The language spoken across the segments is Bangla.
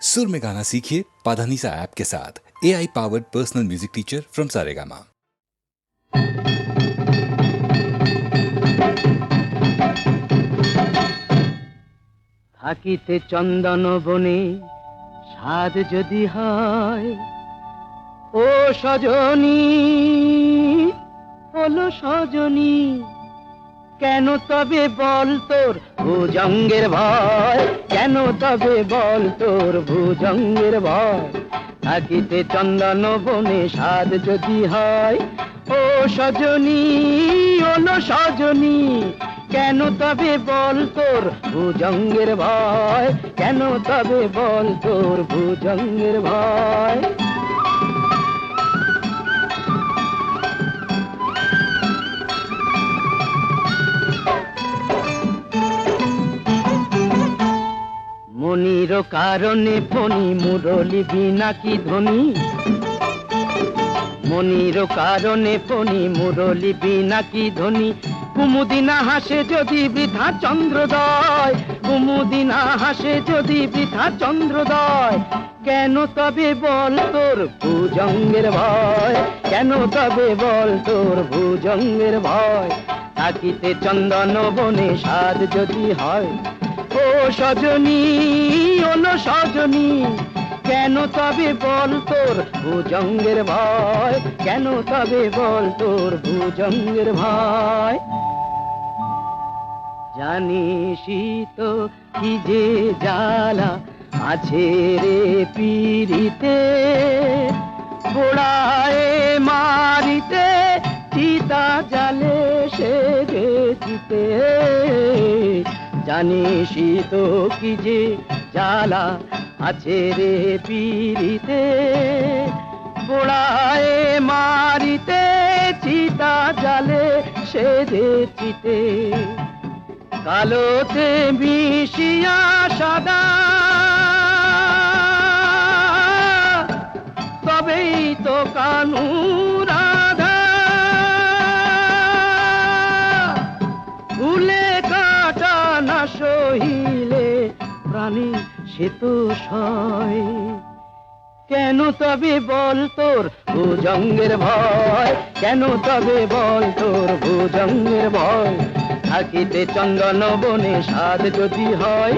सुर में गाना सीखिए पाधानीसा ऐप के साथ। AI powered personal music teacher from Saregama. থাকিতে চন্দন বনে সাধ যদি হয়, ও সজনী হলো সজনী, কেন তবে বল তোর ভুজঙ্গের ভয়, কেন তবে বল তোর ভুজঙ্গের ভয়। থাকিতে চন্দন বনে সাধ যদি হয়, ও সজনী হলো সজনী, কেন তবে বল তোর ভুজঙ্গের ভয়, কেন তবে বল তোর ভুজঙ্গের ভয়। মনির কারণে ফণি মুরলি বিনা কি ধ্বনি, মনির কারণে ফণি মুরলি বিনা কি ধ্বনি। কুমুদিনা হাসে যদি বৃথা চন্দ্রোদয়, কুমুদিনা হাসে যদি বৃথা চন্দ্রোদয়, কেন তবে বল তোর ভুজঙ্গের ভয়, কেন তবে বল তোর ভুজঙ্গের ভয়। থাকিতে চন্দন বনে সাধ যদি হয়, ও সজনী ওলো সজনী, কেন তবে বল তোর ভুজঙ্গের ভয়, কেন তবে বল তোর ভুজঙ্গের ভয়। জানিসই তো কি যে জ্বালা আছে রে পিরিতে, পোড়ায় মারিতে চিতা জালে সে গেছিতে। জানিসই তো কি যে জ্বালা আছে রে পিরিতে, পোড়ায় মারিতে চিতা জালে সে চিতে। কালোতে মিশিয়া সাদা, তবেই তো কানু রাধা। ভুলে কাটা না সহিলে প্রাণী সে তো সয়, কেন তবে বল তোর ভুজঙ্গের ভয়, কেন তবে বল তোর ভুজঙ্গের ভয়। থাকিতে চন্দন বনে সাধ যদি হয়,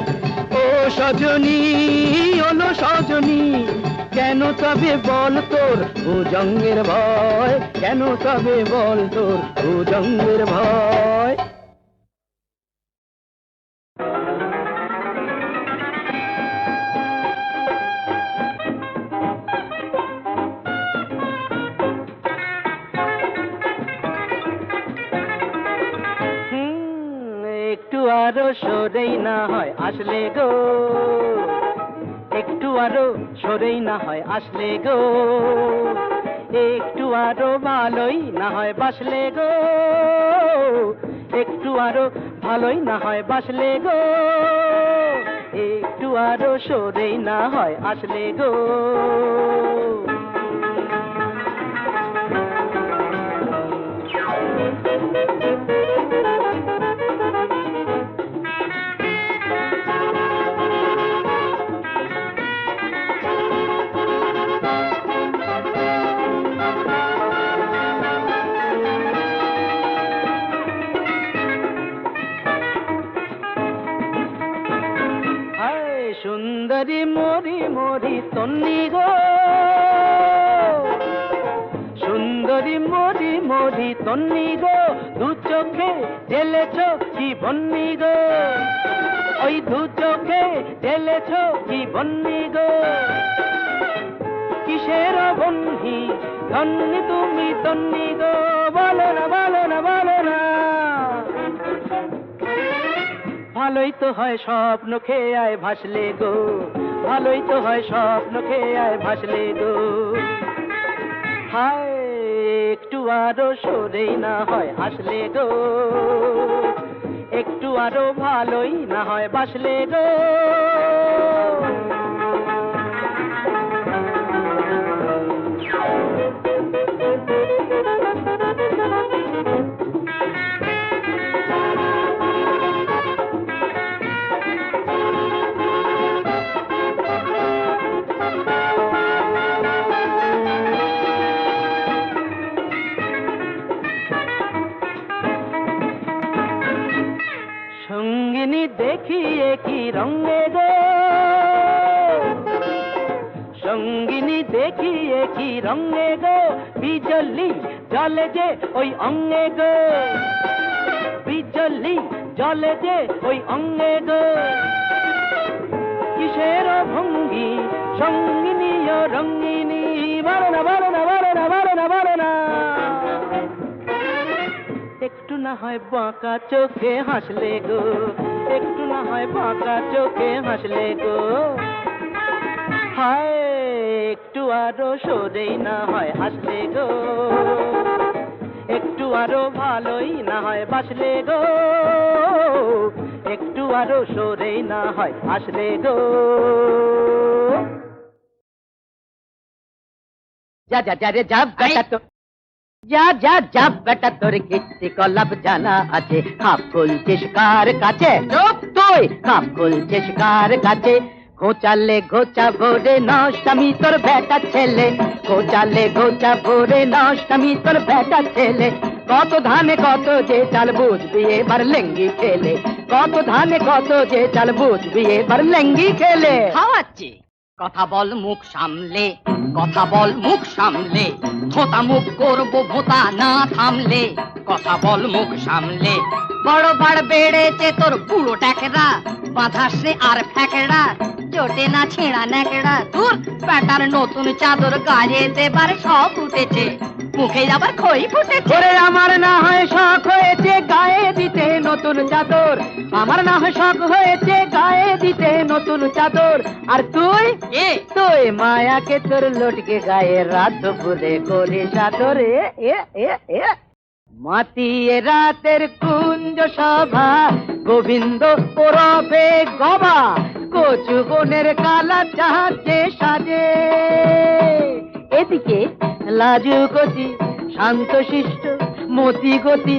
ও সজনী ওলো সজনী, কেন তবে বল তোর ভুজঙ্গের ভয়, কেন তবে বল তোর ভুজঙ্গের ভয়। একটু আরো সরেই না হয় আসলে গো, একটু আরো সরেই না হয় আসলে গো, একটু আরো ভালোই না হয় বাসলে গো, একটু আরো ভালোই না হয় বাসলে গো, একটু আরো সরেই না হয় আসলে গো। সুন্দরী মরি মরি তন্নি গো, সুন্দরী মরি মরি তন্নি গো, দু চোখে ঢেলেছ কি বন্নি গো, ওই দু চোখে ঢেলেছ কি বন্নি গো। কিসের বন্ধি ধন্যি তুমি তন্নি গো, বলো না বলো না বলো না। ভালোই তো হয় স্বপ্ন খেয়ে আয় ভাসলে গো, ভালোই তো হয় স্বপ্ন খেয়ে আয় ভাসলে গো। হায় একটু আরো সরেই না হয় আসলে গো, একটু আরো ভালোই না হয় বাসলে গো। রঙে গো সঙ্গিনী দেখিয়ে কি রঙে গো বিজলি জলে যে ওই অঙ্গে গো বিজলি জলে যে ওই অঙ্গে গো কিসের ভঙ্গি সঙ্গিনী ও রঙ্গিনী বারো না বারো না বারো না বারো না বারো না একটু না হয় বাঁকা চোখে হাসলে গো একটু না হয় বাঁকা চোখে হাসলে গো হায় একটু আরো সরেই না হয় হাসলে গো একটু আরো ভালোই না হয় বাসলে গো একটু আরো সরেই না হয় হাসলে গো যা যা যা রে যা বেটা তো যা যা যা বেটা তোর কীর্তি কলাপ জানা আছে খাপ খুলছিস কার কাছে চুপ তুই খাপ খুলছিস কার কাছে ঘোচালে ঘোচা ভরে নষ্টামি তোর বেটা ছেলে ঘোচালে ঘোচা ভরে নষ্টামি তোর বেটা ছেলে কত ধানে কত যে চাল বুঝবি এবার লেঙ্গি খেলে কত ধানে কত যে চাল বুঝবি এবার লেঙ্গি খেলে খাওয়াচ্ছি কথা বল মুখ সামলে কথা বল মুখ সামলে থোতা মুখ করবো ভোতা না থামলে কথা বল মুখ সামলে বড় বাড় বেড়েছে তোর বুড়ো ট্যাকরা বাঁধাসে আর ফ্যাকড়া চোটে না ছেঁড়া ন্যাকড়া তোর প্যাটার নতুন চাদর গায়ে দেবার সব উঠেছে মুখে আবার খই ফুটেছে ওরে আমার না হয় শখ হয়েছে গায়ে দিতে নতুন চাদর আমার না হয় শখ হয়েছে গায়ে দিতে নতুন চাদর আর তুই এ তুই মায়াকে তোর লটকে গায়ে রাত ভুলে করে চাদর এ এ এ মাতিয়ে রাতের কুঞ্জ সভা গোবিন্দ ওরফে গবা কচু বনের কালা জাহাজে সাজে এদিকে লাজু গতি শান্ত শিষ্ট মতি গতি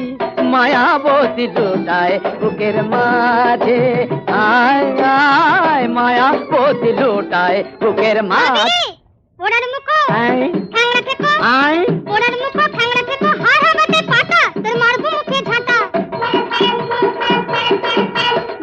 মায়াবতী লুটায় বুকের মাঝে আয় আয় মায়াবতী লুটায় বুকের মাঝে ওনার মুখো আয় ঠ্যাংরা থেকো আয় ওনার মুখো ঠ্যাংরা থেকো হার হাবাতে পাতা তোর মারবো মুখে ঝাঁটা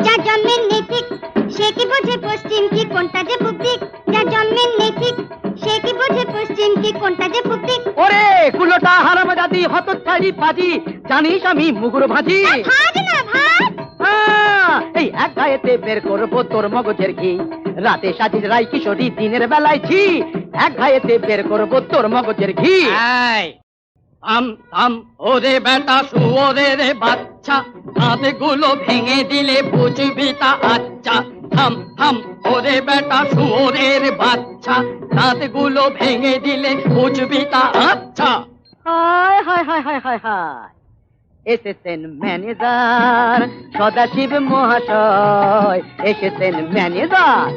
যা জন্মের নেই ঠিক সে কি বোঝে পশ্চিম কি কোনটা যে পূব দিক যা জন্মের নেই ঠিক সে কি বোঝে পশ্চিম কি কোনটা যে পূব দিক ওরে কুলোটা হারামজাদি হতচ্ছাড়ি পাজি জানিস আমি মুগুর ভাজি ভাজ না ভাজ এই এক গায়েতে বের করবো তোর মগজের ঘি রাতে সাজিস রাই কিশোরী দিনের বেলায় ছি এক গায়েতে বের করবো তোর মগজের ঘি এই থাম থাম ওরে বেটা শুয়োরে রে বাচ্চা দাঁত গুলো ভেঙে দিলে বুঝবি তা আচ্ছা থাম থাম ওরে বেটা শুয়োরের বাচ্চা দাঁত গুলো ভেঙে দিলে বুঝবি তা আচ্ছা হায় হায় হায় হায় হায় হায় এসেছেন ম্যানেজার সদাশিব মহাশয় এসেছেন ম্যানেজার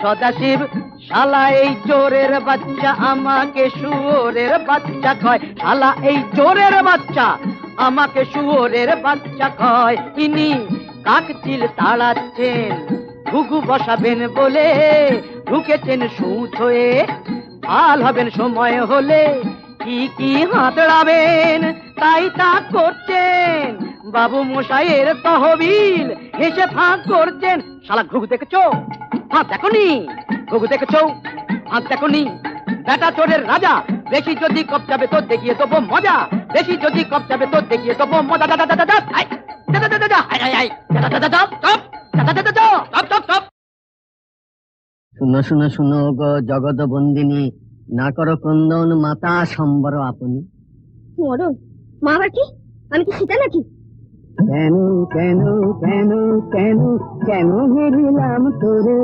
সদাশিব শালা এই চোরের বাচ্চা আমাকে শুয়োরের বাচ্চা কয় শালা এই চোরের বাচ্চা আমাকে শুয়োরের বাচ্চা কয় ইনি কাকচিল তাড়াচ্ছেন ঘুঘু বসাবেন বলে ঢুকেছেন সুচ হয়ে ভাল হবেন সময় হলে কি কি হাতড়াবেন তাই তা করছেন বাবু মশাইয়ের তহবিল হেসে ফাঁক করছেন শালা ঘুঘু দেখেছো ফাঁক দেখনি ঘুঘু দেখেছো ফাঁক দেখনি বেটা চোরের রাজা বেশি যদি কপ যাবে তো দেখিয়ে দেবো মজা বেশি যদি কপ যাবে তো দেখিয়ে দেবো মজা দাদা দাদা দাদা আই দাদা দাদা দাদা আই আই আই দাদা দাদা দাদা চপ দাদা দাদা দাদা চপ চপ চপ শুনো শুনো শুনো গো জগৎ বন্দিনী না করো ক্রন্দন মাতা সম্বর আপনি মরণ মা আবার কি আমি কি সীতা নাকি কেন কেন কেন কেন কেন হেরিলাম তোরে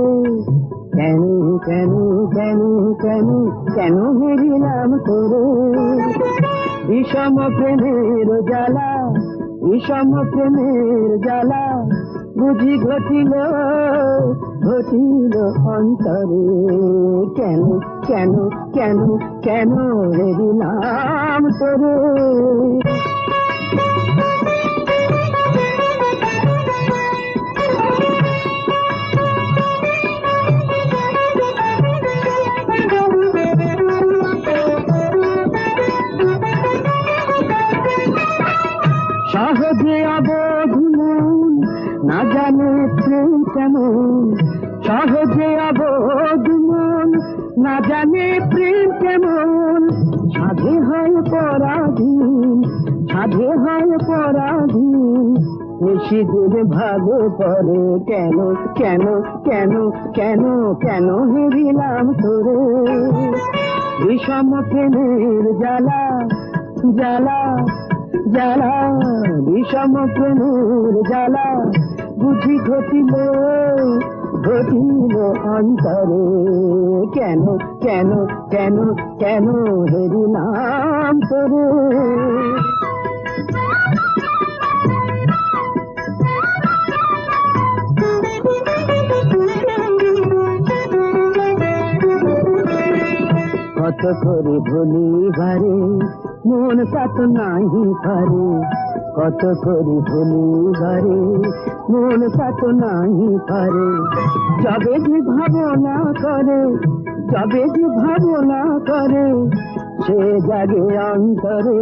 কেন কেন কেন কেন কেন হেরিলাম তোরে বিষম প্রেমের জ্বালা বিষম প্রেমের জ্বালা বুঝি ঘটিল ঘটিল অন্তরে কেন কেন কেন কেন হেরিলাম তোরে সহজে অবধি মন না জানে প্রেম কেমন সহজে অবোধ মন না জানে প্রেম কেমন, সাধে হয় পরাধীন, সাধে হয় পরাধীন। নিশিদিন ভালো পরে কেন কেন কেন কেন কেন হেরিলাম তোরে, বিষম প্রেমের জ্বালা জ্বালা জ্বালা, বিষম প্রেমের জ্বালা বুঝি ঘটিল ঘটিল অন্তরে, কেন কেন কেন কেন হেরিলাম তোরে। কত করে ভুলিবারে মন সাত নাহি পারে, কত করে ভুলিবারে মন সাত নাহি পারে। যবে যে ভাবনা করে, যবে যে ভাবনা করে, সে জাগে অন্তরে।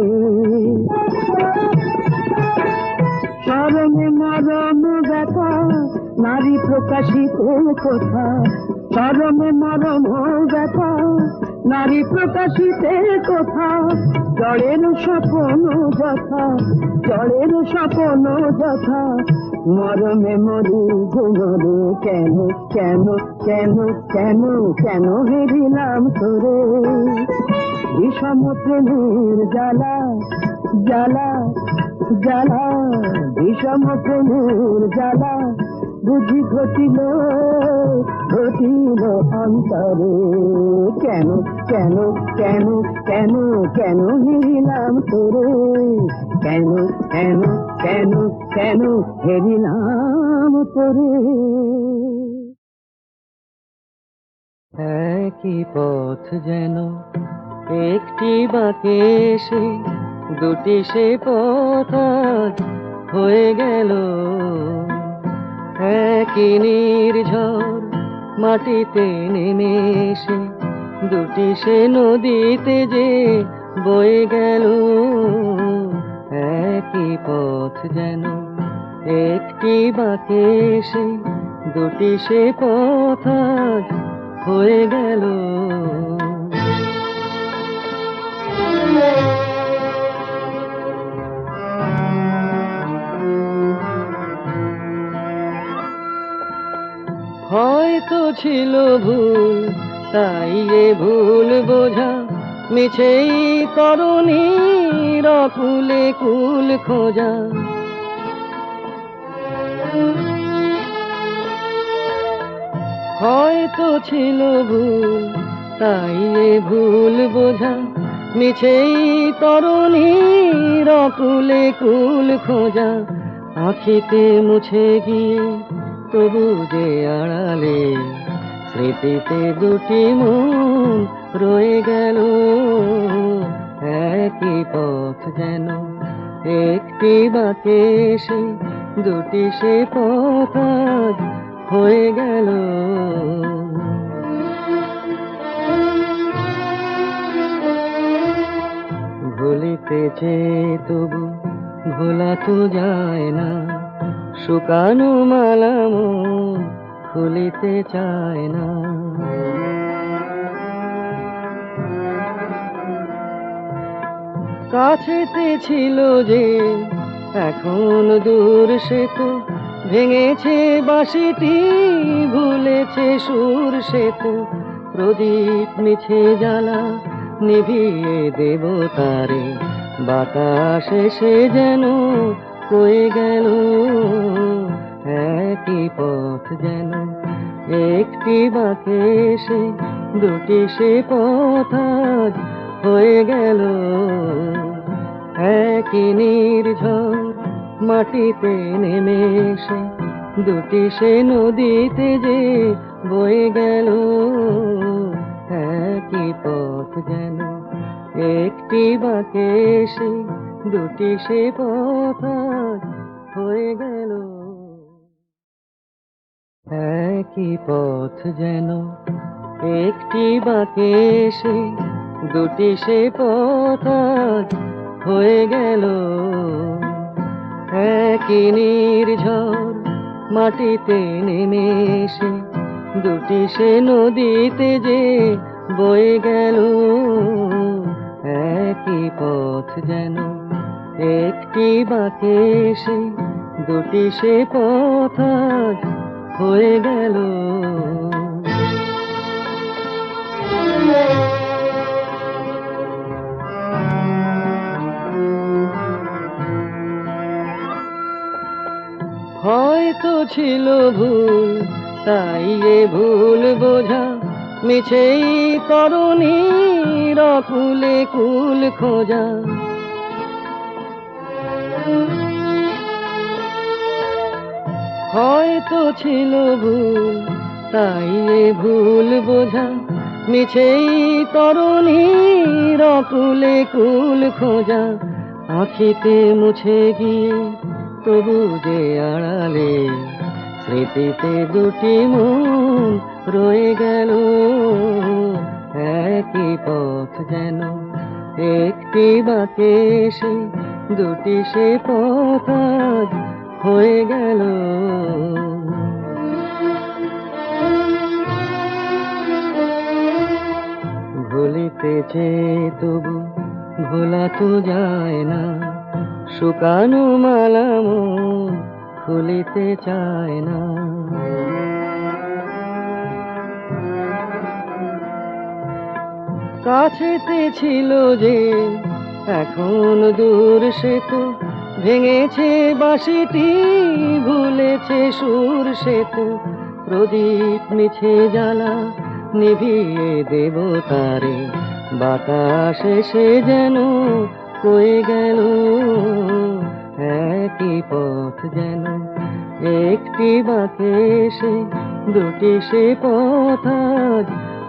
চরমে নরম ব্যথা নারী প্রকাশিত কথা, চরমে নরম ব্যথা নারী প্রকাশিতে কথা। জড়ের স্বপন যথা, জড়ের স্বপন যথা, মরমে মরি ঘুমরে কেন কেন কেন কেন কেন হেরিলাম তোরে, বিষম প্রেমের জ্বালা জ্বালা জ্বালা, বিষম প্রেমের জ্বালা বুঝি ঘটিল ঘটিল অন্তরে, কেন কেন কেন কেন কেন হেরিলাম তোরে, কেন কেন কেন কেন হেরিলাম তোরে। একই পথ যেন একটি বাঁকে এসে দুটি সে পথ আজ হয়ে গেল, একই নির্ঝর মাটিতে নেমে এসে দুটি সে নদীতে যে বয়ে গেল। একই পথ যেন একটি বাঁকে এসে দুটি সে পথ আজ হয়ে গেল। হয়তো ছিল ভুল, তাই এ ভুল বোঝা মিছেই তরুণীর কুলে কুল খোঁজা। হয়তো ছিল ভুল, তাই এ ভুল বোঝা মিছেই তরুণীর কুলে কুল খোঁজা। আঁখিতে মুছে গিয়ে তবু যে আড়ালে স্মৃতিতে দুটি মন রয়ে গেল। একই পথ যেন একটি বাঁকে এসে দুটি সে পথ আজ হয়ে গেল। ভুলিতেছে তবু ভোলা তো যায় না, শুকানো মালা মন খুলিতে চায় না। কাছেতে ছিল যে এখন দূর সে তো ভেঙেছে বাঁশিটি, ভুলেছে সুর সে তো প্রদীপ মিছে জ্বালা নিভিয়ে দেব তারে। বাতাসে সে যেন কয়ে গেল, একই পথ যেন একটি বাঁকে এসে দুটি সে পথ আজ হয়ে গেল। একই নির্ঝর মাটিতে নেমে এসে দুটি সে নদীতে যে বয়ে গেল। একই পথ যেন একটি বাঁকে এসে দুটি সে পথ আজ হয়ে গেল। একই পথ যেন একটি বাঁকে এসে দুটি সে পথ আজ হয়ে গেল। একই নির্ঝর মাটিতে নেমে এসে দুটি সে নদীতে যে বয়ে গেল, একই পথ যেন একটি বাঁকে সে, দুটি সে পথ আজ হয়ে গেল। হয়তো ছিল ভুল, তাই এ ভুল বোঝা, মিছেই তরুণীর কুলে কুল খোঁজা। হয়তো ছিল ভুল, তাই এ ভুল বোঝা, মিছেই তরুণীর কুলে কুল খোঁজা। আঁখিতে মুছে গিয়ে তবু যে আড়ালে, স্মৃতিতে দুটি মন রয়ে গেল, একই পথ যেন একটি বাঁকে সে, দুটি সে পথ আজ হয়ে গেল। ভুলিতেছে তবু ভোলা তো যায় না, শুকানো মালা মন খুলিতে চায় না। কাছেতে ছিল যে এখন দূর, সে তো ভেঙেছে বাঁশিটি, ভুলেছে সুর সে তো। প্রদীপ মিছে জ্বালা নিভিয়ে দেব তারে, বাতাসে সে যেন কয়ে গেল, একই পথ যেন একটি বাঁকে সে, দুটি সে পথ আজ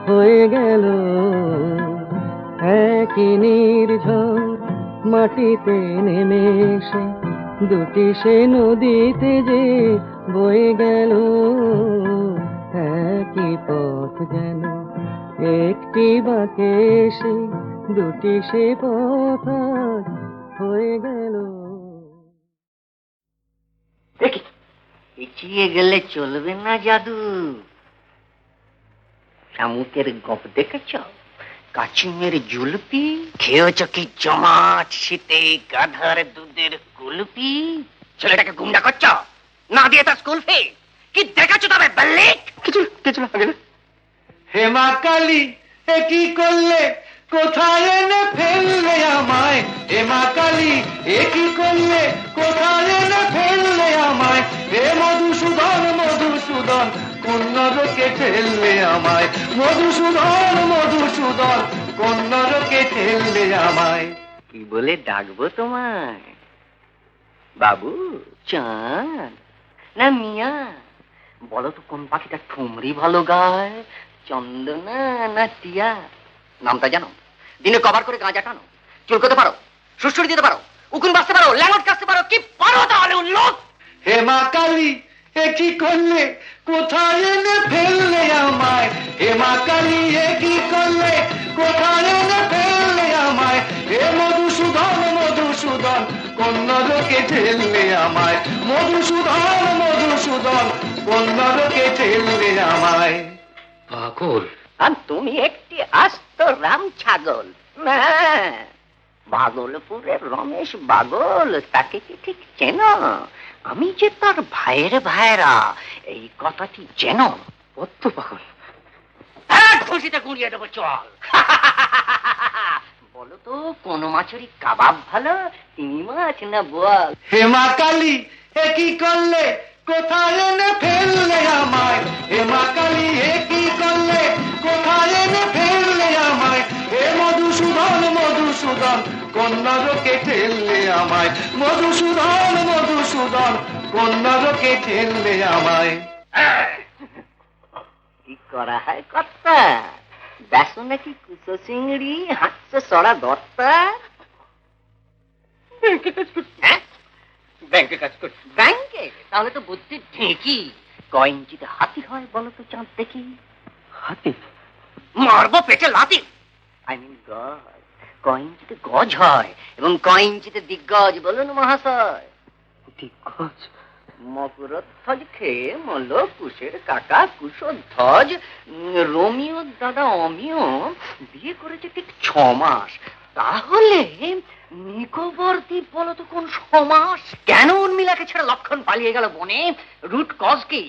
হয়ে গেল। একই নির্ঝর মাটিতে নেমে সে, দুটি সে নদীতে যে বয়ে গেল, একই পথ যেন একটি বাঁকে সে, দুটি সে পথ আজ হয়ে গেল। দেখি পিছিয়ে গেলে চলবে না জাদু। শামুকের গপ দেখেছ? কাচিমের জুলপি খেয়েছ কি জমাট শীতে গাধার দুধের কুলপি? ছেলেটাকে গুন্ডা করছ না দিয়ে তার স্কুল ফি কি দেখাচ্ছ? তবে বাল্লিক কিছু কিছু না। হে মা কালী, এ কি করলে, কোথায় এনে ফেললে আমায়? হে মা কালী, এ কি করলে, কোথায় এনে ফেললে আমায়? হে মধুসূদন মধুসূদন, কোন নরকে ঠেললে আমায়? মধুসূদন মধুসূদন, কোন নরকে ঠেললে আমায়? কি বলে ডাকবো তোমায়? বাবু, চাঁদ না মিয়া? বলো তো কোন পাখিটা ঠুমরি ভালো গায়, চন্দনা না টিয়া? নামটা জানো? দিনে কভার করে গাঁজা টানো, চুলকোতে পারো, সুড়সুড়ি দিতে পারো, উকুন বাঁচতে পারো, ল্যাঙ্গট কাটতে পারো, কি পারো তাহলে উল্লোক? হে মা কালী, এ কি করলে, কোথায় এনে ফেললে আমায়? হে মা কালী, এ কি করলে, কোথায় এনে ফেললে আমায়? হে মধুসূদন মধুসূদন, কোন নরকে ঠেললে আমায়? মধুসূদন মধুসূদন, কোন নরকে ঠেললে আমায়? পাগল। আর তুমি একটি আস্ত রাম ছাগল না? ভাগলপুরের রমেশ বাগল, তাকে কি ঠিক চেনো? আমি যে তার ভাইয়ের ভাইরা, এই কথাটি চেনো? কত পাগল! খুশিতে গুঁড়িয়ে দেবো, চল। বলো তো কোন মাছেরই কাবাব ভালো, চিংড়ি মাছ না বোয়াল? হে মা কালী, এ কি করলে, কোথায় এনে ফেললে আমায়? হে মা কালী, এ কি করলে, কোথায় এনে ফেললে আমায়? হে মধুসূদন মধুসূদন, কোন নরকে ঠেললে আমায়? মধুসূদন মধুসূদন, কোন নরকে ঠেললে আমায়? কি করা হয় কর্তা? দেখো নাকি কুচো চিংড়ি, হাঁটছে সরা দত্তা। ব্যাংকে কাজ করছি। ব্যাংকে? তাহলে তো বুদ্ধি ঢেঁকি। কয় ইঞ্চিতে হাতি হয় বলো তো চাঁদ দেখি? হাতি? মারবো পেটে লাথি। আই মিন গজ। কয় ইঞ্চিতে গজ হয় এবং কয় ইঞ্চিতে দিগ্গজ বলুন মহাশয়? দিগ্গজ? মকরধ্বজ খেয়ে মল কুশের কাকা কুশধ্বজ রোমিওর দাদা অমিয় বিয়ে করেছে ঠিক 6 মাস। তাহলে নিকোবর দ্বীপ বলো তো কোন সমাস? কেন উর্মিলাকে ছেড়ে লক্ষণ পালিয়ে গেল বনে? রুট কজ কি?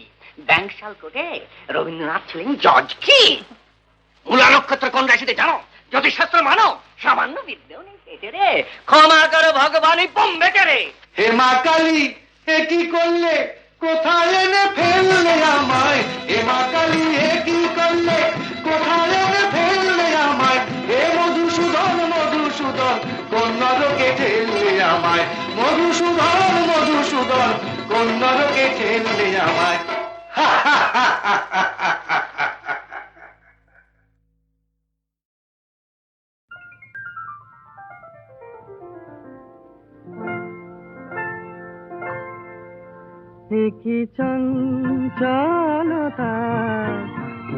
ব্যাংকশাল কোটে রবীন্দ্রনাথ ছিলেন জজ কি? মূলা নক্ষত্র কোন রাশিতে জানো? জ্যোতিষশাস্ত্র মানো? সামান্য বিদ্যেও নেই পেটে রে। ক্ষমা করো ভগবানই বোম্বে রে। হে মা কালী, হে কি করলে, কোথায় এনে ফেললে আমায়? হে মা কালী, হে কি করলে, কোথায় এনে ফেললে আমায়? হে মধুসূদন, মধুসূদন, কোন নরকে ঠেললে আমায়? মধুসূদন, মধুসূদন, কোন নরকে ঠেললে আমায়? কি চঞ্চলতা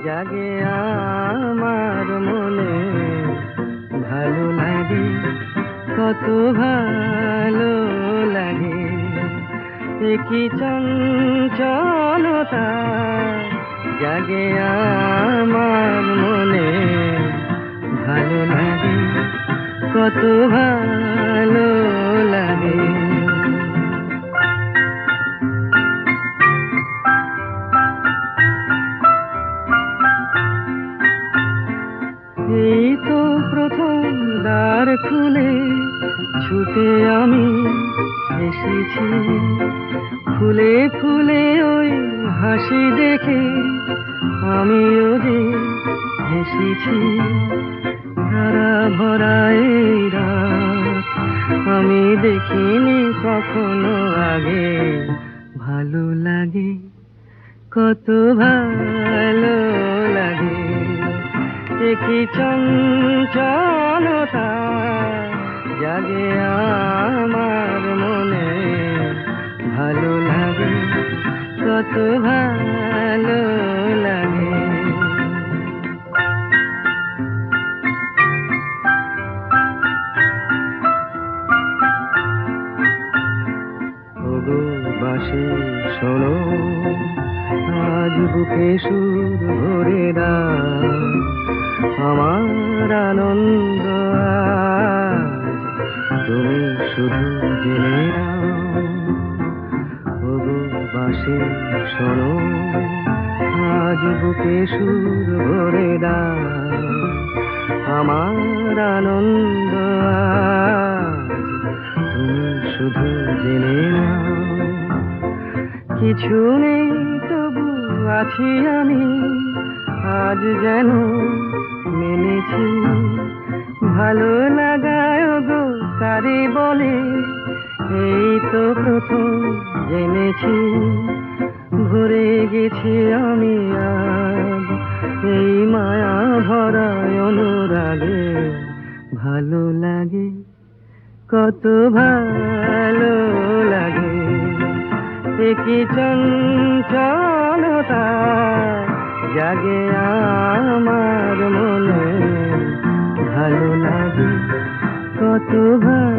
জাগে আমার মনে, ভালো লাগে কত ভালো লাগে। কি চঞ্চলতা জাগে আমার মনে, ভালো লাগে কত ভালো লাগে। এই তো প্রথম দ্বার খুলে ছুটে আমি এসেছি, ফুলে ফুলে ওই হাসি দেখে আমিও যে হেসেছি। ধারা ভরা এই রাত আমি দেখিনি কখনো আগে, ভালো লাগে কত ভালো লাগে। কি চঞ্চলতা জাগে আমার মনে, ভালো লাগে কত ভালো লাগে। ওগো বাঁশি শোনো, আজ বুকে সুর ভরে দাও, আমার আনন্দ আজ তুমি শুধু জেনে নাও। ওগো বাঁশি শোনো, আজ বুকে সুর ভরে দাও, আমার আনন্দ আজ তুমি শুধু জেনে নাও। কিছু নেই তবু আছি আমি, আজ যেন মেনেছি, ভালো লাগায় গো কারে বলে, এই তো প্রথম জেনেছি। ভরে গেছি আমি আজ এই মায়া ভরা অনুরাগে, ভালো লাগে কত ভালো লাগে। কি চঞ্চলতা জাগে আমার মনে, ভালো লাগে কত ভালো